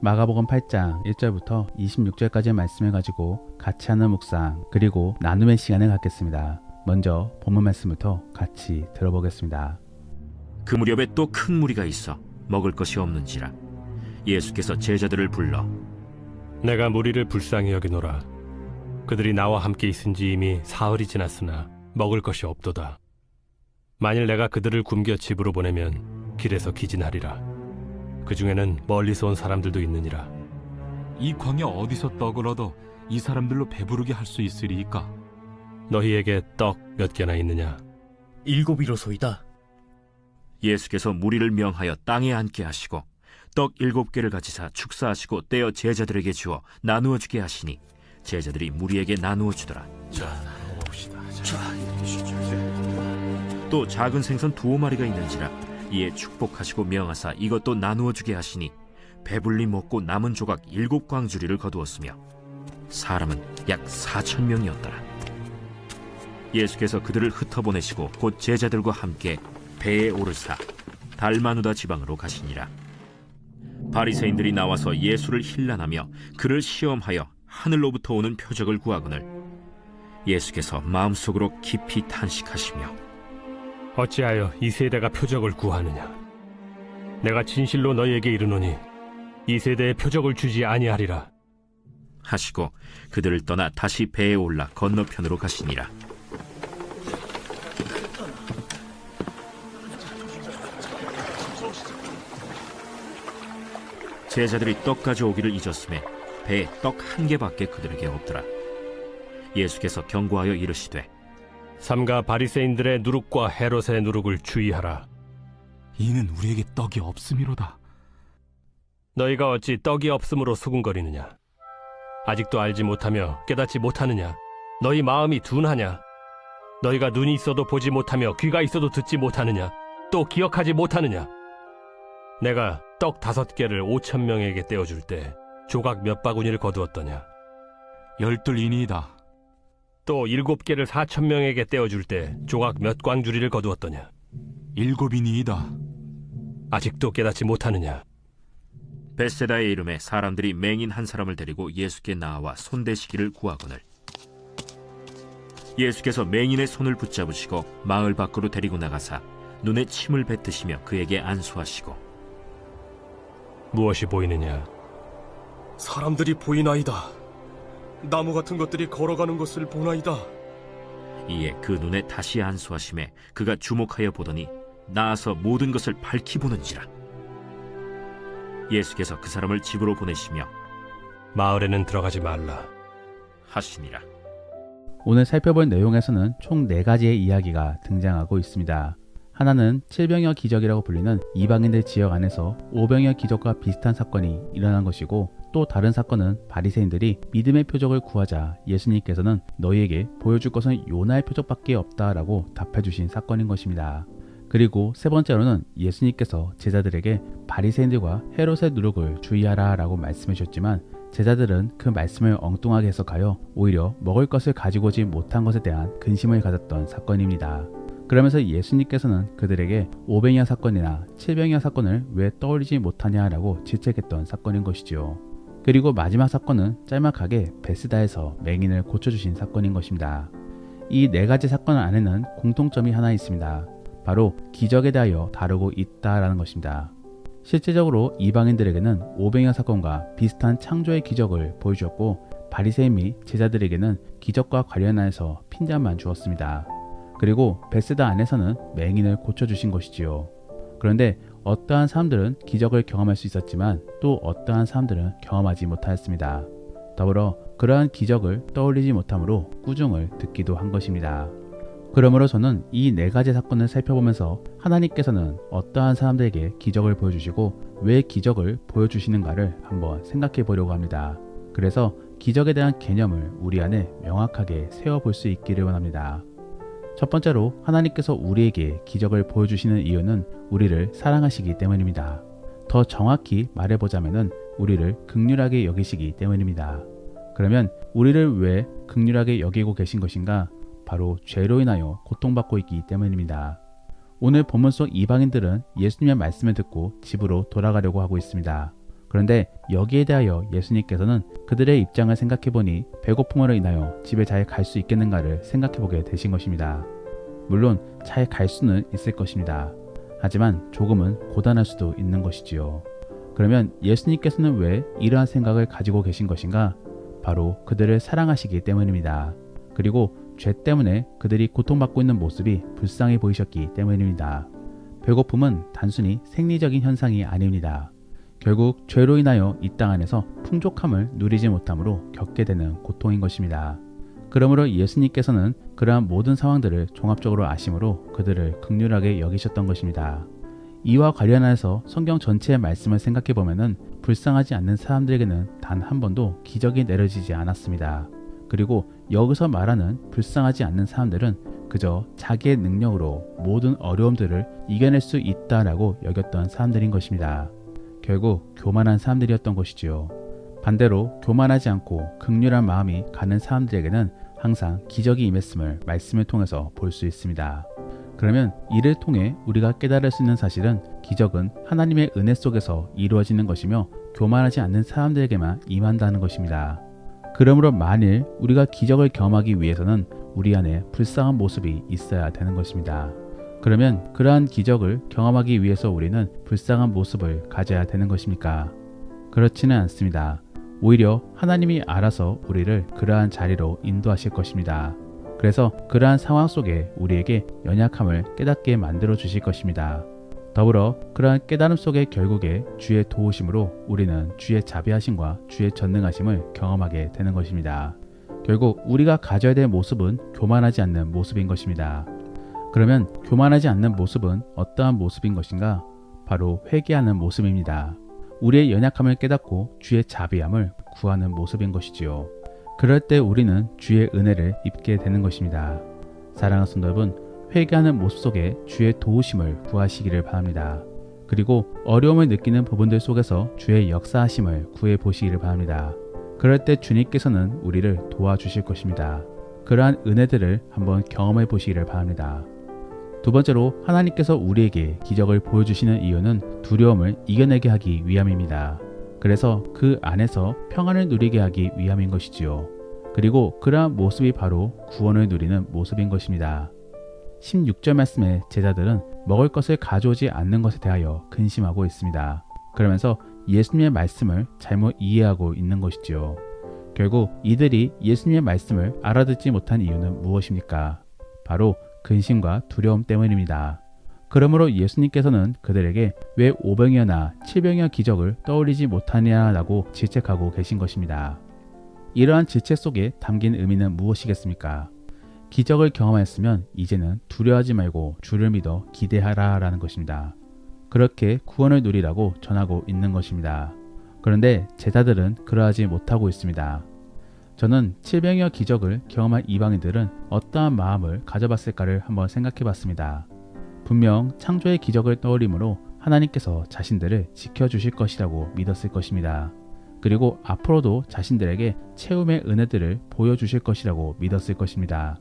마가복음 8장 1절부터 26절까지의 말씀을 가지고 같이 하는 묵상 그리고 나눔의 시간을 갖겠습니다. 먼저 본문 말씀부터 같이 들어보겠습니다. 그 무렵에 또 큰 무리가 있어 먹을 것이 없는지라 예수께서 제자들을 불러 내가 무리를 불쌍히 여기노라. 그들이 나와 함께 있은지 이미 사흘이 지났으나 먹을 것이 없도다. 만일 내가 그들을 굶겨 집으로 보내면 길에서 기진하리라. 그 중에는 멀리서 온 사람들도 있느니라. 이 광야 어디서 떡을 얻어 이 사람들로 배부르게 할 수 있으리이까? 너희에게 떡 몇 개나 있느냐? 7이로소이다. 예수께서 무리를 명하여 땅에 앉게 하시고 떡 7개를 가지사 축사하시고 떼어 제자들에게 주어 나누어 주게 하시니 제자들이 무리에게 나누어 주더라. 또 작은 생선 2마리가 있는지라 이에 축복하시고 명하사 이것도 나누어 주게 하시니 배불리 먹고 남은 조각 7광주리를 거두었으며 사람은 약 4,000명이었더라. 예수께서 그들을 흩어보내시고 곧 제자들과 함께 배에 오르사 달마누다 지방으로 가시니라. 바리새인들이 나와서 예수를 힐난하며 그를 시험하여 하늘로부터 오는 표적을 구하거늘 예수께서 마음속으로 깊이 탄식하시며 어찌하여 이 세대가 표적을 구하느냐? 내가 진실로 너희에게 이르노니 이 세대에 표적을 주지 아니하리라. 하시고 그들을 떠나 다시 배에 올라 건너편으로 가시니라. 제자들이 떡 가져오기를 잊었음에 배에 떡 1개밖에 그들에게 없더라. 예수께서 경고하여 이르시되 삼가 바리새인들의 누룩과 헤롯의 누룩을 주의하라. 이는 우리에게 떡이 없음이로다. 너희가 어찌 떡이 없음으로 수군거리느냐? 아직도 알지 못하며 깨닫지 못하느냐? 너희 마음이 둔하냐? 너희가 눈이 있어도 보지 못하며 귀가 있어도 듣지 못하느냐? 또 기억하지 못하느냐? 내가 떡 5개를 5,000명에게 떼어줄 때 조각 몇 바구니를 거두었더냐? 12이니이다. 또 7개를 4,000명에게 떼어줄 때 조각 몇 광주리를 거두었더냐? 7이니이다. 아직도 깨닫지 못하느냐? 벳세다의 이름에 사람들이 맹인 한 사람을 데리고 예수께 나와 손대시기를 구하거늘 예수께서 맹인의 손을 붙잡으시고 마을 밖으로 데리고 나가사 눈에 침을 뱉으시며 그에게 안수하시고 무엇이 보이느냐? 사람들이 보이나이다. 나무 같은 것들이 걸어가는 것을 보나이다. 이에 그 눈에 다시 안수하심에 그가 주목하여 보더니 나아서 모든 것을 밝히 보는지라. 예수께서 그 사람을 집으로 보내시며 마을에는 들어가지 말라 하시니라. 오늘 살펴볼 내용에서는 총 4가지의 이야기가 등장하고 있습니다. 하나는 7병여 기적이라고 불리는 이방인들 지역 안에서 5병여 기적과 비슷한 사건이 일어난 것이고, 또 다른 사건은 바리새인들이 믿음의 표적을 구하자 예수님께서는 너희에게 보여줄 것은 요나의 표적밖에 없다라고 답해주신 사건인 것입니다. 그리고 세 번째로는 예수님께서 제자들에게 바리새인들과 헤롯의 누룩을 주의하라 라고 말씀해 주셨지만 제자들은 그 말씀을 엉뚱하게 해석하여 오히려 먹을 것을 가지고 오지 못한 것에 대한 근심을 가졌던 사건입니다. 그러면서 예수님께서는 그들에게 5병이어 사건이나 7병이어 사건을 왜 떠올리지 못하냐라고 질책했던 사건인 것이죠. 그리고 마지막 사건은 짤막하게 베스다에서 맹인을 고쳐주신 사건인 것입니다. 이 4가지 사건 안에는 공통점이 하나 있습니다. 바로 기적에 대하여 다루고 있다라는 것입니다. 실제적으로 이방인들에게는 5병이어 사건과 비슷한 창조의 기적을 보여주었고 바리새인 및 제자들에게는 기적과 관련해서 핀잔만 주었습니다. 그리고 베스다 안에서는 맹인을 고쳐주신 것이지요. 그런데 어떠한 사람들은 기적을 경험할 수 있었지만 또 어떠한 사람들은 경험하지 못하였습니다. 더불어 그러한 기적을 떠올리지 못함으로 꾸중을 듣기도 한 것입니다. 그러므로 저는 이 4가지 사건을 살펴보면서 하나님께서는 어떠한 사람들에게 기적을 보여주시고 왜 기적을 보여주시는가를 한번 생각해 보려고 합니다. 그래서 기적에 대한 개념을 우리 안에 명확하게 세워볼 수 있기를 원합니다. 첫 번째로 하나님께서 우리에게 기적을 보여주시는 이유는 우리를 사랑하시기 때문입니다. 더 정확히 말해보자면 우리를 긍휼하게 여기시기 때문입니다. 그러면 우리를 왜 긍휼하게 여기고 계신 것인가? 바로 죄로 인하여 고통받고 있기 때문입니다. 오늘 본문 속 이방인들은 예수님의 말씀을 듣고 집으로 돌아가려고 하고 있습니다. 그런데 여기에 대하여 예수님께서는 그들의 입장을 생각해보니 배고픔으로 인하여 집에 잘 갈 수 있겠는가를 생각해보게 되신 것입니다. 물론 잘 갈 수는 있을 것입니다. 하지만 조금은 고단할 수도 있는 것이지요. 그러면 예수님께서는 왜 이러한 생각을 가지고 계신 것인가? 바로 그들을 사랑하시기 때문입니다. 그리고 죄 때문에 그들이 고통받고 있는 모습이 불쌍해 보이셨기 때문입니다. 배고픔은 단순히 생리적인 현상이 아닙니다. 결국 죄로 인하여 이 땅 안에서 풍족함을 누리지 못함으로 겪게 되는 고통인 것입니다. 그러므로 예수님께서는 그러한 모든 상황들을 종합적으로 아심으로 그들을 긍휼하게 여기셨던 것입니다. 이와 관련해서 성경 전체의 말씀을 생각해보면 불쌍하지 않는 사람들에게는 단 한 번도 기적이 내려지지 않았습니다. 그리고 여기서 말하는 불쌍하지 않는 사람들은 그저 자기의 능력으로 모든 어려움들을 이겨낼 수 있다라고 여겼던 사람들인 것입니다. 결국 교만한 사람들이었던 것이지요. 반대로 교만하지 않고 긍휼한 마음이 가는 사람들에게는 항상 기적이 임했음을 말씀을 통해서 볼 수 있습니다. 그러면 이를 통해 우리가 깨달을 수 있는 사실은 기적은 하나님의 은혜 속에서 이루어지는 것이며 교만하지 않는 사람들에게만 임한다는 것입니다. 그러므로 만일 우리가 기적을 경험하기 위해서는 우리 안에 불쌍한 모습이 있어야 되는 것입니다. 그러면 그러한 기적을 경험하기 위해서 우리는 불쌍한 모습을 가져야 되는 것입니까? 그렇지는 않습니다. 오히려 하나님이 알아서 우리를 그러한 자리로 인도하실 것입니다. 그래서 그러한 상황 속에 우리에게 연약함을 깨닫게 만들어 주실 것입니다. 더불어 그러한 깨달음 속에 결국에 주의 도우심으로 우리는 주의 자비하심과 주의 전능하심을 경험하게 되는 것입니다. 결국 우리가 가져야 될 모습은 교만하지 않는 모습인 것입니다. 그러면 교만하지 않는 모습은 어떠한 모습인 것인가? 바로 회개하는 모습입니다. 우리의 연약함을 깨닫고 주의 자비함을 구하는 모습인 것이지요. 그럴 때 우리는 주의 은혜를 입게 되는 것입니다. 사랑하는 성도 여러분, 회개하는 모습 속에 주의 도우심을 구하시기를 바랍니다. 그리고 어려움을 느끼는 부분들 속에서 주의 역사하심을 구해 보시기를 바랍니다. 그럴 때 주님께서는 우리를 도와주실 것입니다. 그러한 은혜들을 한번 경험해 보시기를 바랍니다. 두 번째로 하나님께서 우리에게 기적을 보여주시는 이유는 두려움을 이겨내게 하기 위함입니다. 그래서 그 안에서 평안을 누리게 하기 위함인 것이지요. 그리고 그러한 모습이 바로 구원을 누리는 모습인 것입니다. 16절 말씀에 제자들은 먹을 것을 가져오지 않는 것에 대하여 근심하고 있습니다. 그러면서 예수님의 말씀을 잘못 이해하고 있는 것이지요. 결국 이들이 예수님의 말씀을 알아듣지 못한 이유는 무엇입니까? 바로 근심과 두려움 때문입니다. 그러므로 예수님께서는 그들에게 왜 5병이나 7병의 기적을 떠올리지 못하냐라고 질책하고 계신 것입니다. 이러한 질책 속에 담긴 의미는 무엇이겠습니까? 기적을 경험하였으면 이제는 두려워하지 말고 주를 믿어 기대하라라는 것입니다. 그렇게 구원을 누리라고 전하고 있는 것입니다. 그런데 제자들은 그러하지 못하고 있습니다. 저는 7병의 기적을 경험한 이방인들은 어떠한 마음을 가져봤을까를 한번 생각해 봤습니다. 분명 창조의 기적을 떠올림으로 하나님께서 자신들을 지켜주실 것이라고 믿었을 것입니다. 그리고 앞으로도 자신들에게 채움의 은혜들을 보여주실 것이라고 믿었을 것입니다.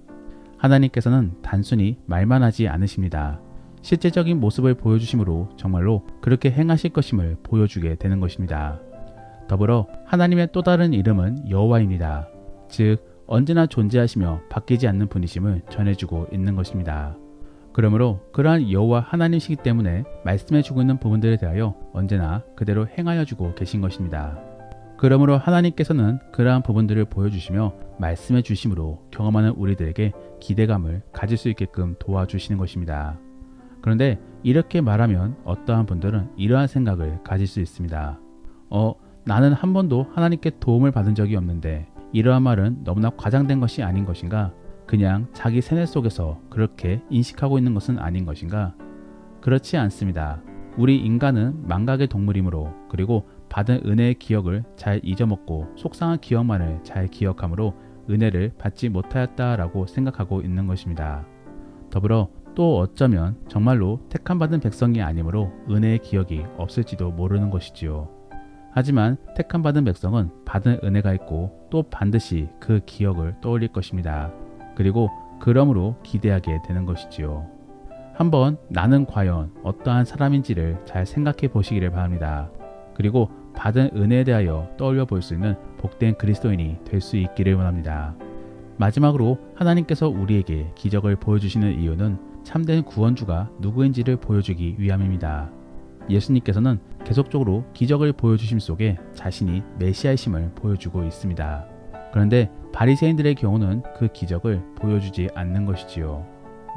하나님께서는 단순히 말만 하지 않으십니다. 실제적인 모습을 보여주심으로 정말로 그렇게 행하실 것임을 보여주게 되는 것입니다. 더불어 하나님의 또 다른 이름은 여호와입니다. 즉 언제나 존재하시며 바뀌지 않는 분이심을 전해주고 있는 것입니다. 그러므로 그러한 여호와 하나님이시기 때문에 말씀해주고 있는 부분들에 대하여 언제나 그대로 행하여주고 계신 것입니다. 그러므로 하나님께서는 그러한 부분들을 보여주시며 말씀해 주심으로 경험하는 우리들에게 기대감을 가질 수 있게끔 도와주시는 것입니다. 그런데 이렇게 말하면 어떠한 분들은 이러한 생각을 가질 수 있습니다. 나는 한 번도 하나님께 도움을 받은 적이 없는데 이러한 말은 너무나 과장된 것이 아닌 것인가? 그냥 자기 세뇌 속에서 그렇게 인식하고 있는 것은 아닌 것인가? 그렇지 않습니다. 우리 인간은 망각의 동물이므로 그리고 받은 은혜의 기억을 잘 잊어먹고 속상한 기억만을 잘 기억하므로 은혜를 받지 못하였다라고 생각하고 있는 것입니다. 더불어 또 어쩌면 정말로 택함받은 백성이 아니므로 은혜의 기억이 없을지도 모르는 것이지요. 하지만 택함받은 백성은 받은 은혜가 있고 또 반드시 그 기억을 떠올릴 것입니다. 그리고 그러므로 기대하게 되는 것이지요. 한번 나는 과연 어떠한 사람인지를 잘 생각해 보시기를 바랍니다. 그리고 받은 은혜에 대하여 떠올려 볼 수 있는 복된 그리스도인이 될 수 있기를 원합니다. 마지막으로 하나님께서 우리에게 기적을 보여주시는 이유는 참된 구원주가 누구인지를 보여주기 위함입니다. 예수님께서는 계속적으로 기적을 보여주심 속에 자신이 메시아이심을 보여주고 있습니다. 그런데 바리새인들의 경우는 그 기적을 보여주지 않는 것이지요.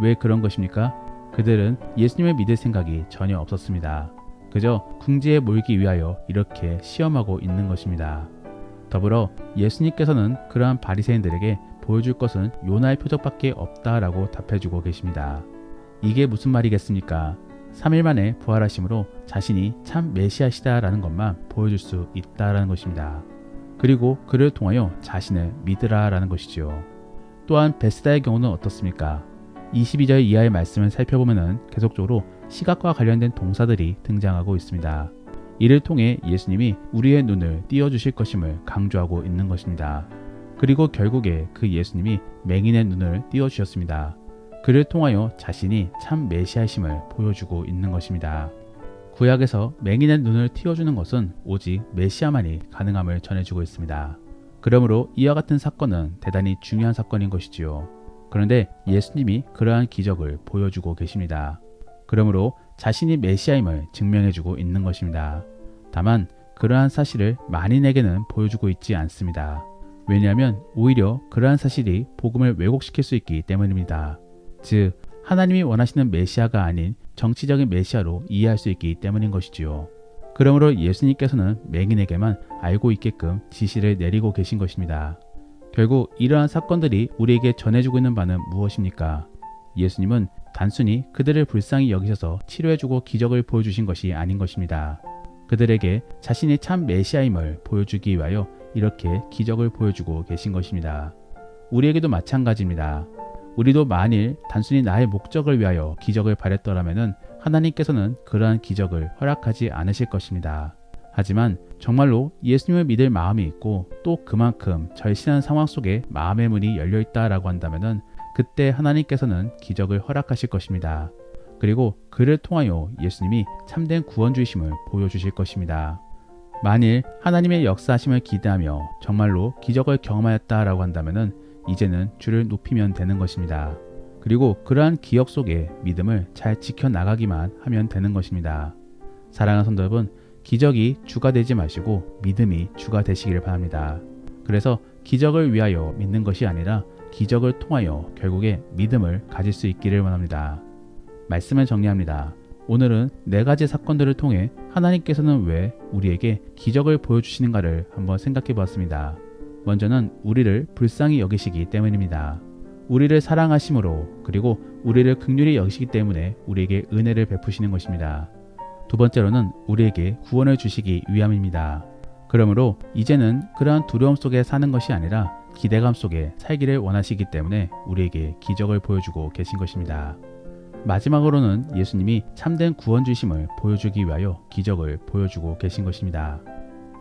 왜 그런 것입니까? 그들은 예수님을 믿을 생각이 전혀 없었습니다. 그저 궁지에 몰기 위하여 이렇게 시험하고 있는 것입니다. 더불어 예수님께서는 그러한 바리새인들에게 보여줄 것은 요나의 표적밖에 없다라고 답해주고 계십니다. 이게 무슨 말이겠습니까? 3일 만에 부활하심으로 자신이 참 메시아시다라는 것만 보여줄 수 있다라는 것입니다. 그리고 그를 통하여 자신을 믿으라라는 것이지요. 또한 베스다의 경우는 어떻습니까? 22절 이하의 말씀을 살펴보면 계속적으로 시각과 관련된 동사들이 등장하고 있습니다. 이를 통해 예수님이 우리의 눈을 띄워주실 것임을 강조하고 있는 것입니다. 그리고 결국에 그 예수님이 맹인의 눈을 띄워주셨습니다. 그를 통하여 자신이 참 메시아이심을 보여주고 있는 것입니다. 구약에서 맹인의 눈을 띄워주는 것은 오직 메시아만이 가능함을 전해주고 있습니다. 그러므로 이와 같은 사건은 대단히 중요한 사건인 것이지요. 그런데 예수님이 그러한 기적을 보여주고 계십니다. 그러므로 자신이 메시아임을 증명해주고 있는 것입니다. 다만 그러한 사실을 만인에게는 보여주고 있지 않습니다. 왜냐하면 오히려 그러한 사실이 복음을 왜곡시킬 수 있기 때문입니다. 즉 하나님이 원하시는 메시아가 아닌 정치적인 메시아로 이해할 수 있기 때문인 것이지요. 그러므로 예수님께서는 맹인에게만 알고 있게끔 지시를 내리고 계신 것입니다. 결국 이러한 사건들이 우리에게 전해주고 있는 바는 무엇입니까? 예수님은 단순히 그들을 불쌍히 여기셔서 치료해주고 기적을 보여주신 것이 아닌 것입니다. 그들에게 자신이 참 메시아임을 보여주기 위하여 이렇게 기적을 보여주고 계신 것입니다. 우리에게도 마찬가지입니다. 우리도 만일 단순히 나의 목적을 위하여 기적을 바랬더라면 하나님께서는 그러한 기적을 허락하지 않으실 것입니다. 하지만 정말로 예수님을 믿을 마음이 있고 또 그만큼 절실한 상황 속에 마음의 문이 열려있다라고 한다면 그때 하나님께서는 기적을 허락하실 것입니다. 그리고 그를 통하여 예수님이 참된 구원주이심을 보여주실 것입니다. 만일 하나님의 역사하심을 기대하며 정말로 기적을 경험하였다라고 한다면 이제는 주를 높이면 되는 것입니다. 그리고 그러한 기억 속에 믿음을 잘 지켜나가기만 하면 되는 것입니다. 사랑하는 성도 여러분, 기적이 주가 되지 마시고 믿음이 주가 되시기를 바랍니다. 그래서 기적을 위하여 믿는 것이 아니라 기적을 통하여 결국에 믿음을 가질 수 있기를 원합니다. 말씀을 정리합니다. 오늘은 4가지 사건들을 통해 하나님께서는 왜 우리에게 기적을 보여주시는가를 한번 생각해 보았습니다. 먼저는 우리를 불쌍히 여기시기 때문입니다. 우리를 사랑하심으로 그리고 우리를 긍휼히 여기시기 때문에 우리에게 은혜를 베푸시는 것입니다. 두 번째로는 우리에게 구원을 주시기 위함입니다. 그러므로 이제는 그러한 두려움 속에 사는 것이 아니라 기대감 속에 살기를 원하시기 때문에 우리에게 기적을 보여주고 계신 것입니다. 마지막으로는 예수님이 참된 구원주심을 보여주기 위하여 기적을 보여주고 계신 것입니다.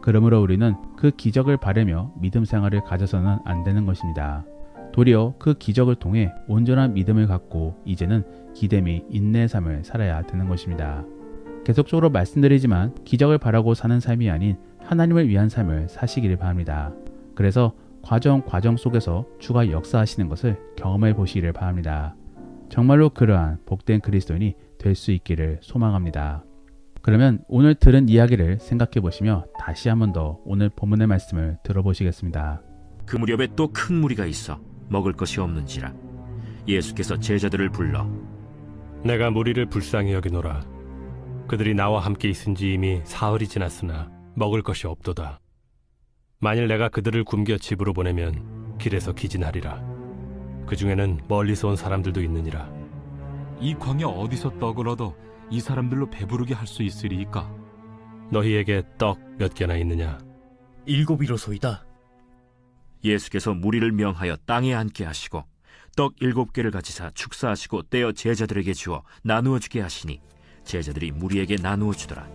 그러므로 우리는 그 기적을 바라며 믿음 생활을 가져서는 안 되는 것입니다. 도리어 그 기적을 통해 온전한 믿음을 갖고 이제는 기대 및 인내의 삶을 살아야 되는 것입니다. 계속적으로 말씀드리지만 기적을 바라고 사는 삶이 아닌 하나님을 위한 삶을 사시기를 바랍니다. 그래서 과정 속에서 주가 역사하시는 것을 경험해 보시기를 바랍니다. 정말로 그러한 복된 그리스도인이 될 수 있기를 소망합니다. 그러면 오늘 들은 이야기를 생각해 보시며 다시 한 번 더 오늘 본문의 말씀을 들어보시겠습니다. 그 무렵에 또 큰 무리가 있어 먹을 것이 없는지라 예수께서 제자들을 불러 내가 무리를 불쌍히 여기노라. 그들이 나와 함께 있은지 이미 사흘이 지났으나 먹을 것이 없도다. 만일 내가 그들을 굶겨 집으로 보내면 길에서 기진하리라. 그 중에는 멀리서 온 사람들도 있느니라. 이 광야 어디서 떡을 얻어 이 사람들로 배부르게 할 수 있으리이까? 너희에게 떡 몇 개나 있느냐? 7이로소이다. 예수께서 무리를 명하여 땅에 앉게 하시고 떡 7개를 가지사 축사하시고 떼어 제자들에게 주어 나누어 주게 하시니 제자들이 무리에게 나누어 주더라.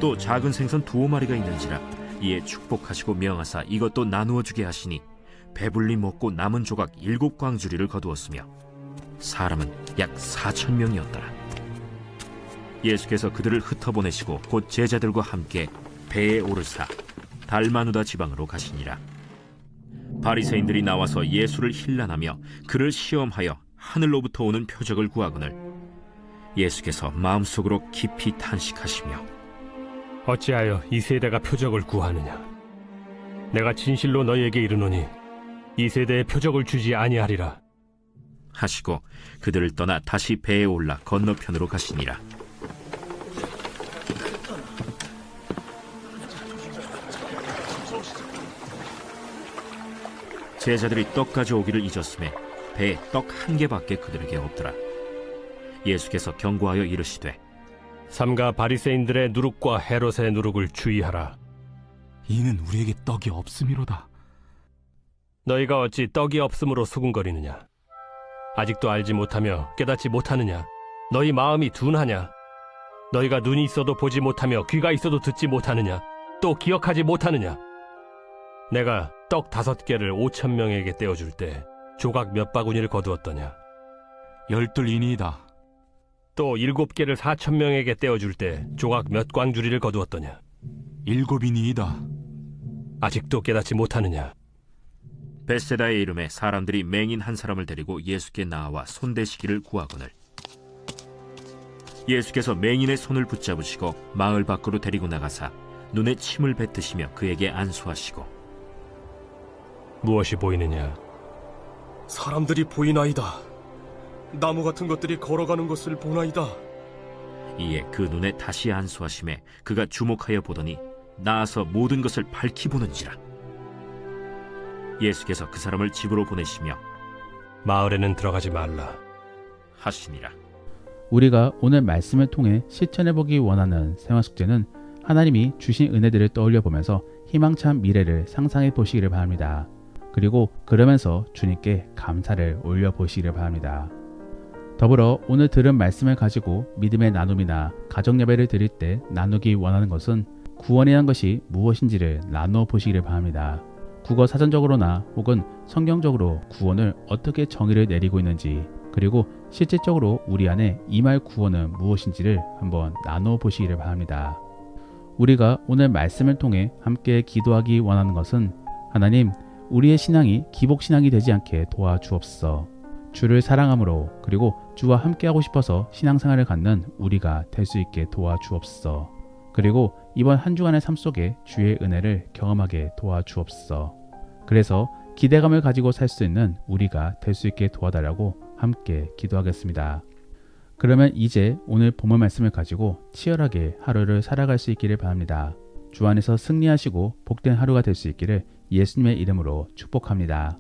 또 작은 생선 2마리가 있는지라 이에 축복하시고 명하사 이것도 나누어 주게 하시니 배불리 먹고 남은 조각 7광주리를 거두었으며 사람은 약 4,000명이었더라. 예수께서 그들을 흩어보내시고 곧 제자들과 함께 배에 오르사 달마누다 지방으로 가시니라. 바리새인들이 나와서 예수를 힐난하며 그를 시험하여 하늘로부터 오는 표적을 구하거늘 예수께서 마음속으로 깊이 탄식하시며 어찌하여 이 세대가 표적을 구하느냐? 내가 진실로 너희에게 이르노니 이 세대에 표적을 주지 아니하리라. 하시고 그들을 떠나 다시 배에 올라 건너편으로 가시니라. 제자들이 떡 가져오기를 잊었음에 배에 떡 한 개밖에 그들에게 없더라. 예수께서 경고하여 이르시되 삼가 바리새인들의 누룩과 헤롯의 누룩을 주의하라. 이는 우리에게 떡이 없음이로다. 너희가 어찌 떡이 없음으로 수군거리느냐? 아직도 알지 못하며 깨닫지 못하느냐? 너희 마음이 둔하냐? 너희가 눈이 있어도 보지 못하며 귀가 있어도 듣지 못하느냐? 또 기억하지 못하느냐? 내가 떡 5개를 5,000명에게 떼어줄 때 조각 몇 바구니를 거두었더냐? 12이니이다. 또 7개를 4,000명에게 떼어줄 때 조각 몇 광주리를 거두었더냐? 7이니이다. 아직도 깨닫지 못하느냐? 벳세다의 이름에 사람들이 맹인 한 사람을 데리고 예수께 나와 손대시기를 구하거늘 예수께서 맹인의 손을 붙잡으시고 마을 밖으로 데리고 나가사 눈에 침을 뱉으시며 그에게 안수하시고 무엇이 보이느냐? 사람들이 보이나이다. 나무 같은 것들이 걸어가는 것을 보나이다. 이에 그 눈에 다시 안수하심에 그가 주목하여 보더니 나아서 모든 것을 밝히 보는지라. 예수께서 그 사람을 집으로 보내시며 마을에는 들어가지 말라 하시니라. 우리가 오늘 말씀을 통해 실천해보기 원하는 생활숙제는 하나님이 주신 은혜들을 떠올려 보면서 희망찬 미래를 상상해 보시기를 바랍니다. 그리고 그러면서 주님께 감사를 올려보시기를 바랍니다. 더불어 오늘 들은 말씀을 가지고 믿음의 나눔이나 가정예배를 드릴 때 나누기 원하는 것은 구원이란 것이 무엇인지를 나누어 보시기를 바랍니다. 국어 사전적으로나 혹은 성경적으로 구원을 어떻게 정의를 내리고 있는지, 그리고 실질적으로 우리 안에 임할 구원은 무엇인지를 한번 나누어 보시기를 바랍니다. 우리가 오늘 말씀을 통해 함께 기도하기 원하는 것은 하나님, 우리의 신앙이 기복신앙이 되지 않게 도와주옵소서. 주를 사랑함으로 그리고 주와 함께하고 싶어서 신앙생활을 갖는 우리가 될 수 있게 도와주옵소서. 그리고 이번 한 주간의 삶 속에 주의 은혜를 경험하게 도와주옵소서. 그래서 기대감을 가지고 살 수 있는 우리가 될 수 있게 도와달라고 함께 기도하겠습니다. 그러면 이제 오늘 본문 말씀을 가지고 치열하게 하루를 살아갈 수 있기를 바랍니다. 주 안에서 승리하시고 복된 하루가 될 수 있기를 예수님의 이름으로 축복합니다.